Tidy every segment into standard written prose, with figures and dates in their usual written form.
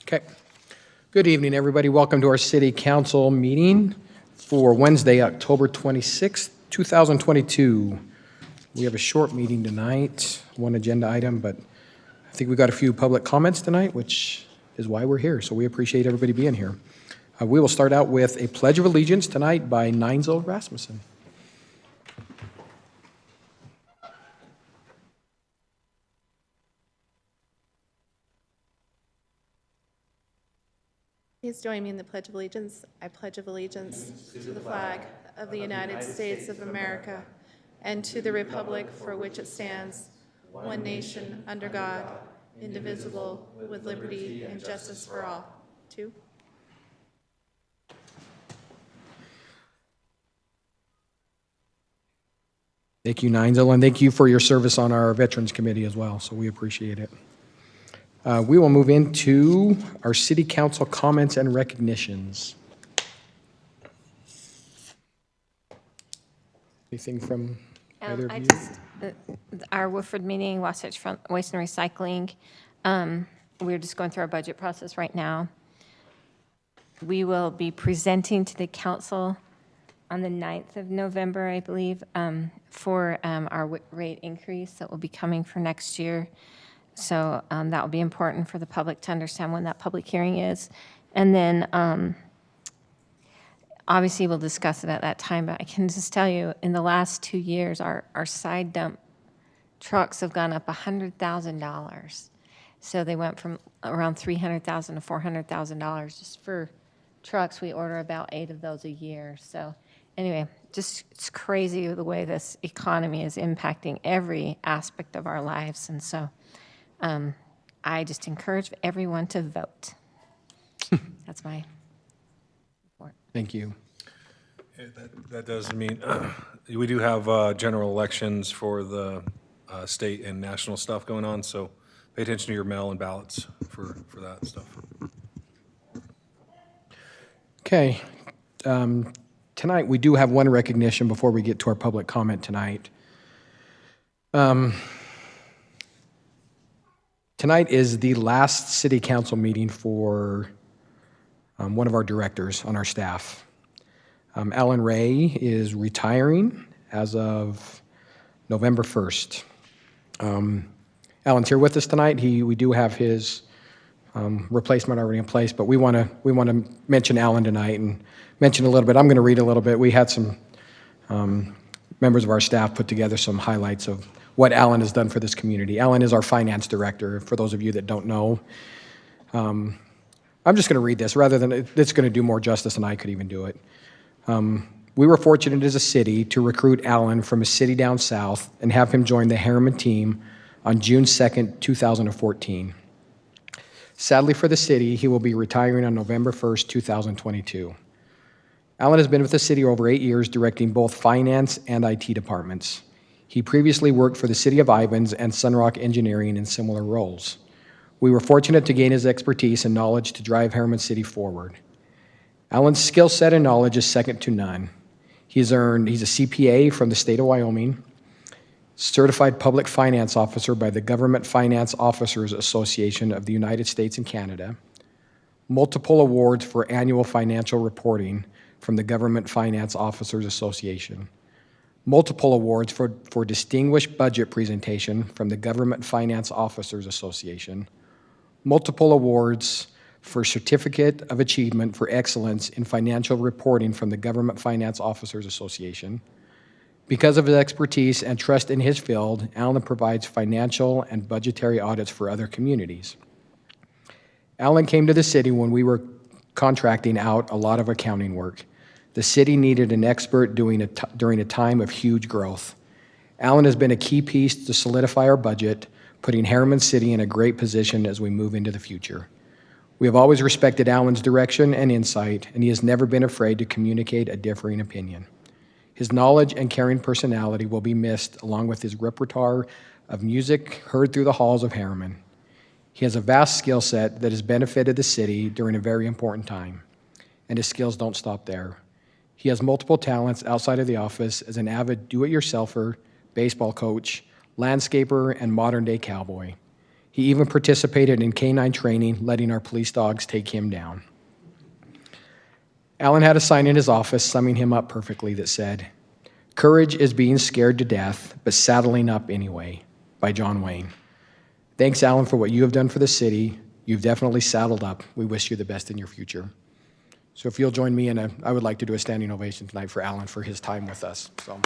Okay. Good evening, everybody. Welcome to our City Council meeting for Wednesday, October 26th, 2022. We have a short meeting tonight, one agenda item, but I think we got a few public comments tonight, which is why we're here. So we appreciate everybody being here. We will start out with a Pledge of Allegiance tonight by Nigel Rasmussen. Please join me in the Pledge of Allegiance. I pledge of allegiance to the flag of the United States of America and to the republic for which it stands, one nation, under God, indivisible, with liberty and justice for all. Two. Thank you, Nigel, and thank you for your service on our Veterans Committee as well, so we appreciate it. We will move into our City Council comments and recognitions. Anything from either of you? Our Woodford meeting, Wasatch Front Waste and Recycling, we're just going through our budget process right now. We will be presenting to the council on the 9th of November, I believe, for our rate increase that will be coming for next year. So that will be important for the public to understand when that public hearing is. And then obviously we'll discuss it at that time, but I can just tell you in the last 2 years, our side dump trucks have gone up $100,000. So they went from around $300,000 to $400,000 just for trucks. We order about 8 of those a year. So anyway, just it's crazy the way this economy is impacting every aspect of our lives. And so I just encourage everyone to vote. That's my report. Thank you. Yeah, that does mean we do have general elections for the state and national stuff going on, so pay attention to your mail and ballots for that stuff. Okay. Tonight, we do have one recognition before we get to our public comment tonight. Tonight is the last City Council meeting for one of our directors on our staff. Alan Ray is retiring as of November 1st. Alan's here with us tonight. We do have his replacement already in place, but we want to mention Alan tonight and mention a little bit. I'm going to read a little bit. We had some members of our staff put together some highlights of what Alan has done for this community. Alan is our finance director, for those of you that don't know. I'm just going to read this rather than it's going to do more justice than I could even do it. We were fortunate as a city to recruit Alan from a city down south and have him join the Harriman team on June 2nd, 2014. Sadly for the city, he will be retiring on November 1st, 2022. Alan has been with the city over 8 years, directing both finance and IT departments. He previously worked for the City of Ivins and Sunrock Engineering in similar roles. We were fortunate to gain his expertise and knowledge to drive Harriman City forward. Alan's skill set and knowledge is second to none. He's a CPA from the state of Wyoming, certified public finance officer by the Government Finance Officers Association of the United States and Canada, multiple awards for annual financial reporting from the Government Finance Officers Association, multiple awards for distinguished budget presentation from the Government Finance Officers Association, multiple awards for Certificate of Achievement for Excellence in Financial Reporting from the Government Finance Officers Association. Because of his expertise and trust in his field, Alan provides financial and budgetary audits for other communities. Alan came to the city when we were contracting out a lot of accounting work. The city needed an expert during a time of huge growth. Alan has been a key piece to solidify our budget, putting Harriman City in a great position as we move into the future. We have always respected Alan's direction and insight, and he has never been afraid to communicate a differing opinion. His knowledge and caring personality will be missed, along with his repertoire of music heard through the halls of Harriman. He has a vast skill set that has benefited the city during a very important time, and his skills don't stop there. He has multiple talents outside of the office as an avid do-it-yourselfer, baseball coach, landscaper, and modern-day cowboy. He even participated in canine training, letting our police dogs take him down. Alan had a sign in his office summing him up perfectly that said, "Courage is being scared to death, but saddling up anyway," by John Wayne. Thanks, Alan, for what you have done for the city. You've definitely saddled up. We wish you the best in your future. So if you'll join me I would like to do a standing ovation tonight for Alan for his time with us. So.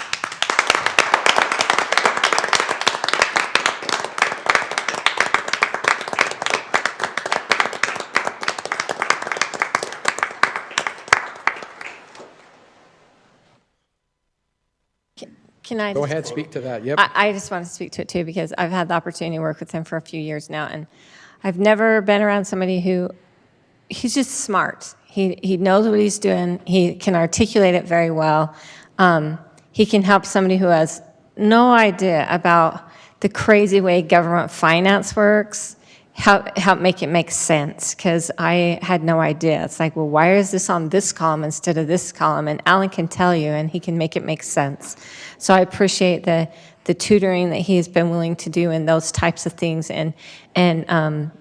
Can I Go just- ahead, speak to that. Yep. I just want to speak to it too because I've had the opportunity to work with him for a few years now, and I've never been around somebody he's just smart. He knows what he's doing. He can articulate it very well. He can help somebody who has no idea about the crazy way government finance works, help make it make sense, because I had no idea. It's like, well, why is this on this column instead of this column? And Alan can tell you, and he can make it make sense. So I appreciate the tutoring that he's been willing to do in those types of things, and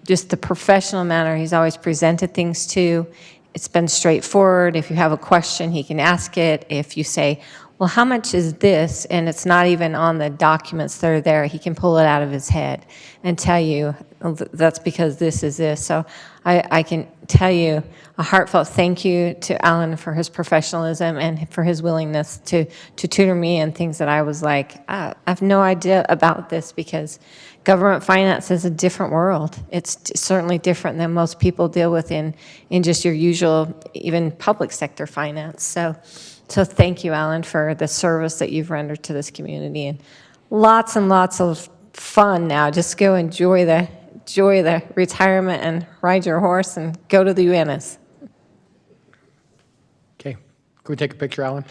just the professional manner he's always presented things to. It's been straightforward. If you have a question, he can ask it. If you say, well, how much is this? And it's not even on the documents that are there, he can pull it out of his head and tell you, oh, that's because this is this. So I can tell you a heartfelt thank you to Alan for his professionalism and for his willingness to tutor me in things that I was like, I have no idea about this, because government finance is a different world. It's certainly different than most people deal with in just your usual, even public sector finance. So thank you, Alan, for the service that you've rendered to this community, and lots of fun now. Just go enjoy the retirement and ride your horse and go to the UNS. Okay. Can we take a picture, Alan?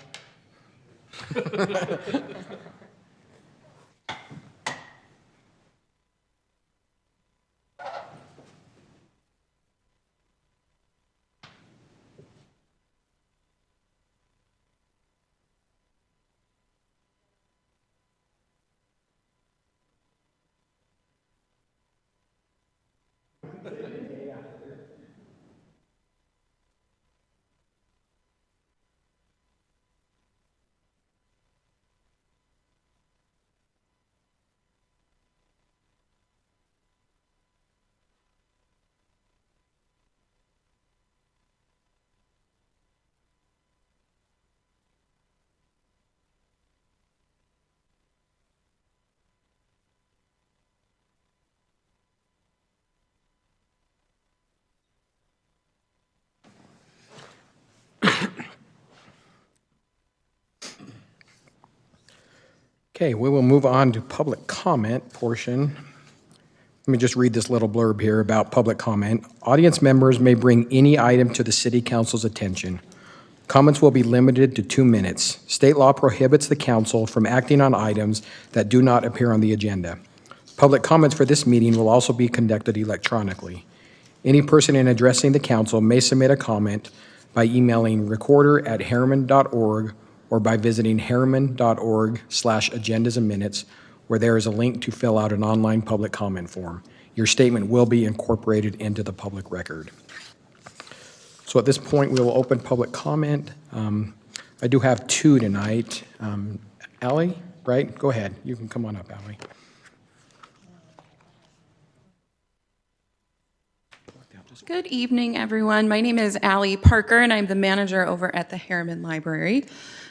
Okay, we will move on to public comment portion. Let me just read this little blurb here about public comment. Audience members may bring any item to the City Council's attention. Comments will be limited to 2 minutes. State law prohibits the council from acting on items that do not appear on the agenda. Public comments for this meeting will also be conducted electronically. Any person in addressing the council may submit a comment by emailing recorder@harriman.org or by visiting harriman.org/agendas and minutes, where there is a link to fill out an online public comment form. Your statement will be incorporated into the public record. So at this point, we will open public comment. I do have 2 tonight. Allie, right? Go ahead. You can come on up, Allie. Good evening, everyone. My name is Allie Parker, and I'm the manager over at the Harriman Library.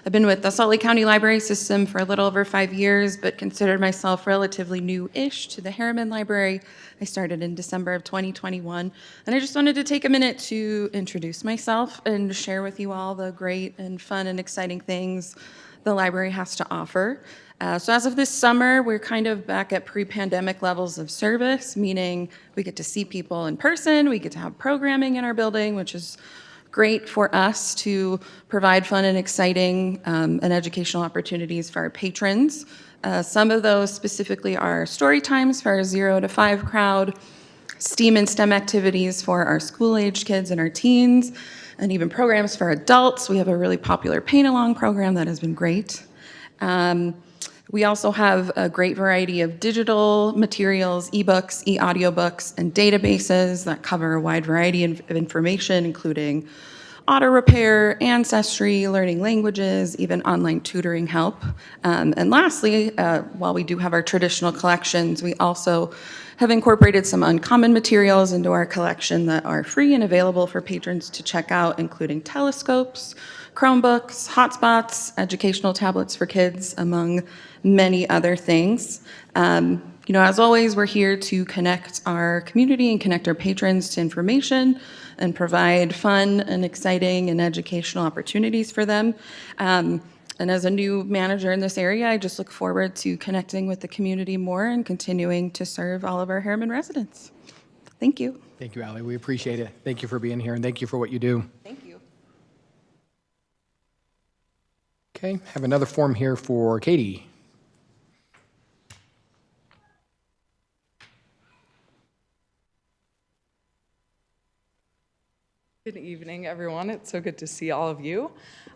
I've been with the Salt Lake County Library System for a little over 5 years, but considered myself relatively new-ish to the Harriman Library. I started in December of 2021, and I just wanted to take a minute to introduce myself and share with you all the great and fun and exciting things the library has to offer. So as of this summer, we're kind of back at pre-pandemic levels of service, meaning we get to see people in person, we get to have programming in our building, which is great for us to provide fun and exciting and educational opportunities for our patrons. Some of those specifically are story times for our 0 to 5 crowd, STEAM and STEM activities for our school-aged kids and our teens, and even programs for adults. We have a really popular paint-along program that has been great. We also have a great variety of digital materials, ebooks, e-audiobooks, and databases that cover a wide variety of information, including auto repair, ancestry, learning languages, even online tutoring help. And lastly, while we do have our traditional collections, we also have incorporated some uncommon materials into our collection that are free and available for patrons to check out, including telescopes, Chromebooks, hotspots, educational tablets for kids, among many other things. As always, we're here to connect our community and connect our patrons to information and provide fun and exciting and educational opportunities for them. And as a new manager in this area, I just look forward to connecting with the community more and continuing to serve all of our Harriman residents. Thank you. Thank you, Allie. We appreciate it. Thank you for being here, and thank you for what you do. Thank you. Okay, have another form here for Katie. Good evening, everyone. It's so good to see all of you.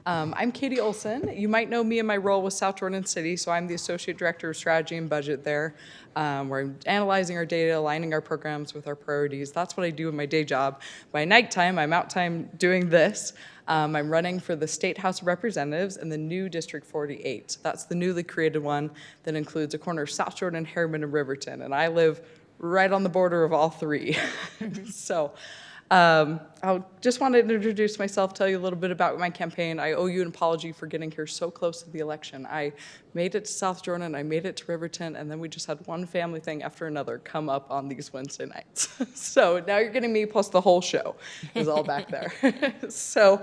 I'm Katie Olson. You might know me in my role with South Jordan City, so I'm the Associate Director of Strategy and Budget there, where I'm analyzing our data, aligning our programs with our priorities. That's what I do in my day job. By nighttime, I'm out time doing this. I'm running for the State House of Representatives in the new District 48. That's the newly created one that includes a corner of South Jordan, Harriman, and Riverton, and I live right on the border of all three. So. I just wanted to introduce myself, tell you a little bit about my campaign. I owe you an apology for getting here so close to the election. I made it to South Jordan, I made it to Riverton, and then we just had one family thing after another come up on these Wednesday nights. So now you're getting me plus the whole show is all back there. So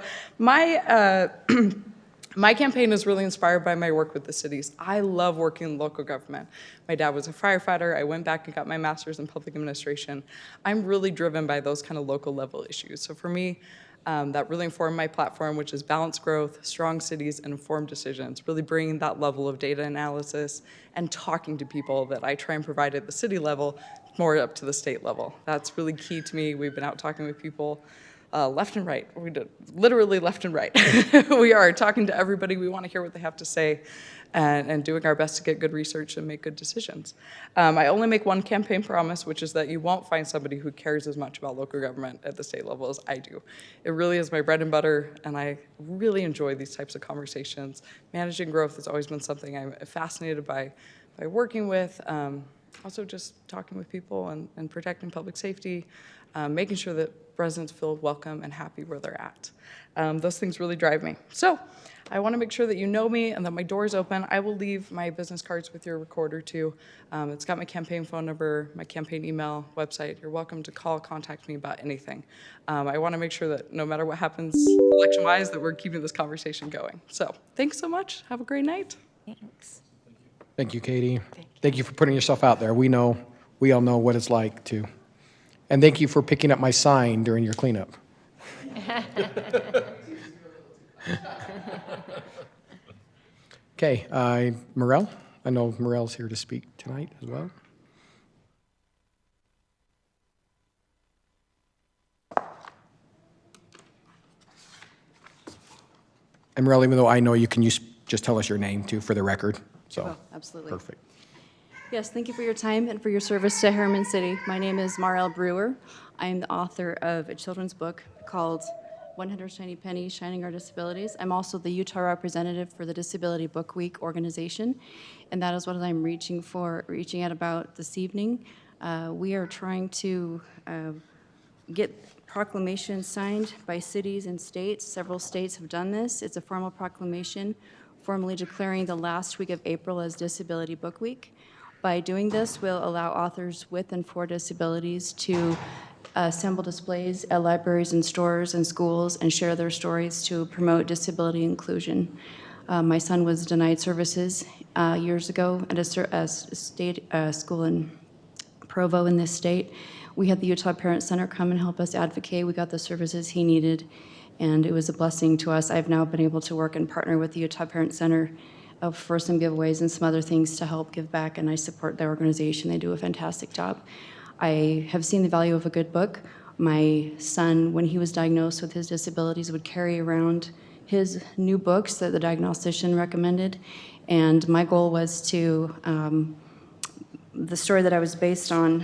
my campaign is really inspired by my work with the cities. I love working in local government. My dad was a firefighter. I went back and got my master's in public administration. I'm really driven by those kind of local level issues. So for me, that really informed my platform, which is balanced growth, strong cities, and informed decisions, really bringing that level of data analysis and talking to people that I try and provide at the city level more up to the state level. That's really key to me. We've been out talking with people left and right. We did literally left and right. We are talking to everybody. We want to hear what they have to say and doing our best to get good research and make good decisions. I only make one campaign promise, which is that you won't find somebody who cares as much about local government at the state level as I do. It really is my bread and butter, and I really enjoy these types of conversations. Managing growth has always been something I'm fascinated by working with. Also just talking with people and protecting public safety, making sure that residents feel welcome and happy where they're at. Those things really drive me. So I want to make sure that you know me and that my door is open. I will leave my business cards with your recorder too. It's got my campaign phone number, my campaign email, website. You're welcome to call, contact me about anything. I want to make sure that no matter what happens election-wise, that we're keeping this conversation going. So thanks so much. Have a great night. Thanks. Thank you, Katie. Thank you for putting yourself out there. We all know what it's like to. And thank you for picking up my sign during your cleanup. Okay, Marl. I know Marl's here to speak tonight as well. And Marl, even though I know you, can you just tell us your name too for the record? So, Oh, absolutely. perfect. Yes, thank you for your time and for your service to Harriman City. My name is Marl Brewer. I am the author of a children's book called 100 Shiny Pennies, Shining Our Disabilities. I'm also the Utah representative for the Disability Book Week organization, and that is what I'm reaching out about this evening. We are trying to get proclamations signed by cities and states. Several states have done this. It's a formal proclamation formally declaring the last week of April as Disability Book Week. By doing this, we'll allow authors with and for disabilities to assemble displays at libraries and stores and schools and share their stories to promote disability inclusion. My son was denied services years ago at a state school in Provo in this state. We had the Utah Parent Center come and help us advocate. We got the services he needed, and it was a blessing to us. I've now been able to work and partner with the Utah Parent Center for some giveaways and some other things to help give back, and I support their organization. They do a fantastic job. I have seen the value of a good book. My son, when he was diagnosed with his disabilities, would carry around his new books that the diagnostician recommended, And my goal was to, the story that I was based on,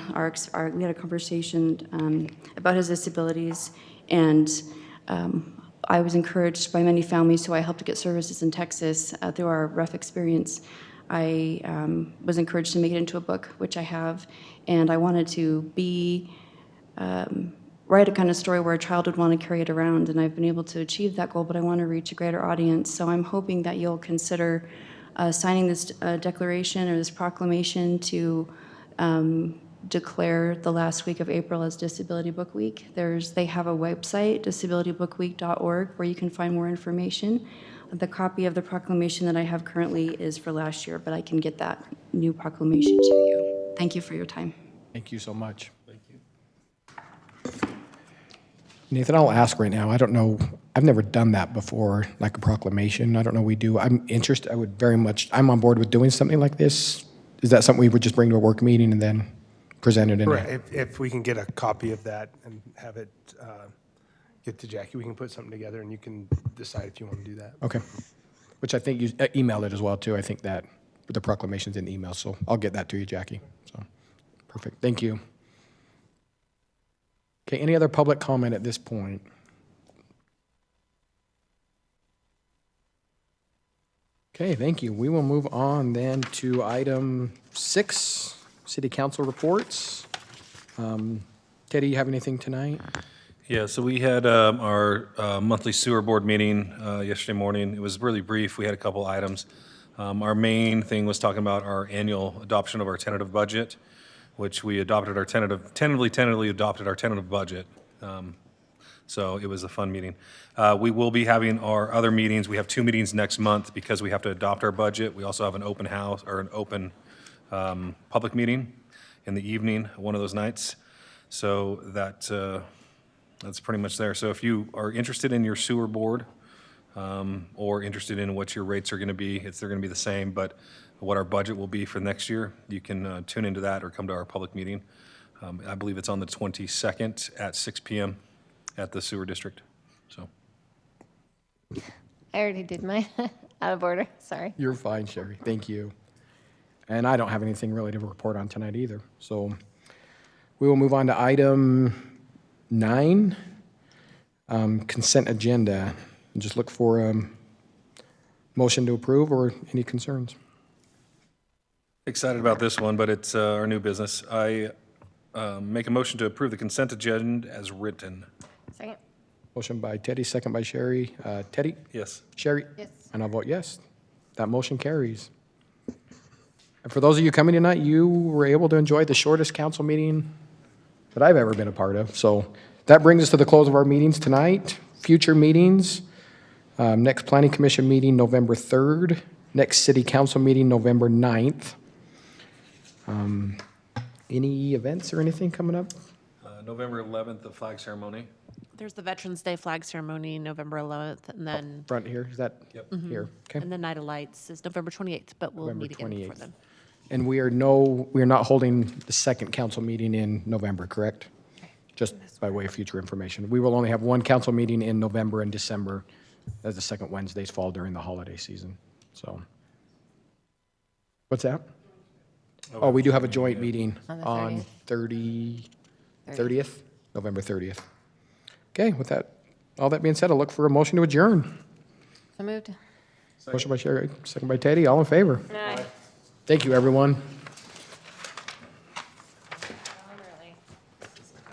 we had a conversation about his disabilities, and I was encouraged by many families who I helped to get services in Texas through our rough experience. I was encouraged to make it into a book, which I have, and I wanted to write a kind of story where a child would want to carry it around, and I've been able to achieve that goal, but I want to reach a greater audience. So I'm hoping that you'll consider signing this declaration or this proclamation to declare the last week of April as Disability Book Week. They have a website, disabilitybookweek.org, where you can find more information. The copy of the proclamation that I have currently is for last year, but I can get that new proclamation to you. Thank you for your time. Thank you so much. Thank you. Nathan, I'll ask right now. I don't know. I've never done that before, like a proclamation. I don't know we do. I'm interested. I'm on board with doing something like this. Is that something we would just bring to a work meeting and then present it in? Right, if we can get a copy of that and have it get to Jackie, we can put something together and you can decide if you want to do that. Okay. Which I think you emailed it as well, too. I think that the proclamation's in email, so I'll get that to you, Jackie. So, perfect. Thank you. Okay, any other public comment at this point? Okay, thank you. We will move on then to item 6, City Council reports. Teddy, you have anything tonight? Yeah, so we had our monthly sewer board meeting yesterday morning. It was really brief. We had a couple items. Our main thing was talking about our annual adoption of our tentative budget, which we adopted our tentatively adopted our tentative budget. So it was a fun meeting. We will be having our other meetings. We have 2 meetings next month because we have to adopt our budget. We also have an open house or an open public meeting in the evening, one of those nights. So that's pretty much there. So if you are interested in your sewer board or interested in what your rates are going to be, they're going to be the same, but what our budget will be for next year, you can tune into that or come to our public meeting. I believe it's on the 22nd at 6 p.m. at the sewer district. So I already did my out of order, sorry. You're fine, Sherry. Thank you. And I don't have anything really to report on tonight either. So we will move on to item 9, consent agenda. And just look for a motion to approve or any concerns. excited about this one, but it's our new business. I make a motion to approve the consent agenda as written. Second? Motion by Teddy, second by Sherry. Teddy? Yes. Sherry? Yes. And I'll vote yes. That motion carries. And for those of you coming tonight, you were able to enjoy the shortest council meeting that I've ever been a part of. So that brings us to the close of our meetings tonight. Future meetings, next Planning Commission meeting, November 3rd. Next City Council meeting, November 9th. Any events or anything coming up? November 11th, the flag ceremony. There's the Veterans Day flag ceremony, November 11th, and then, Front here, is that here? Okay. and the Night of Lights is November 28th, but we'll November meet again before 28th. then. And we are not holding the second council meeting in November, correct? Just by way of future information. We will only have one council meeting in November and December, as the second Wednesdays fall during the holiday season, so. What's that? Oh, we do have a joint meeting On the on 30th, November 30th. Okay, with that, all that being said, I'll look for a motion to adjourn. So moved? Motion by Sherry, second by Teddy, all in favor? Aye. Thank you, everyone.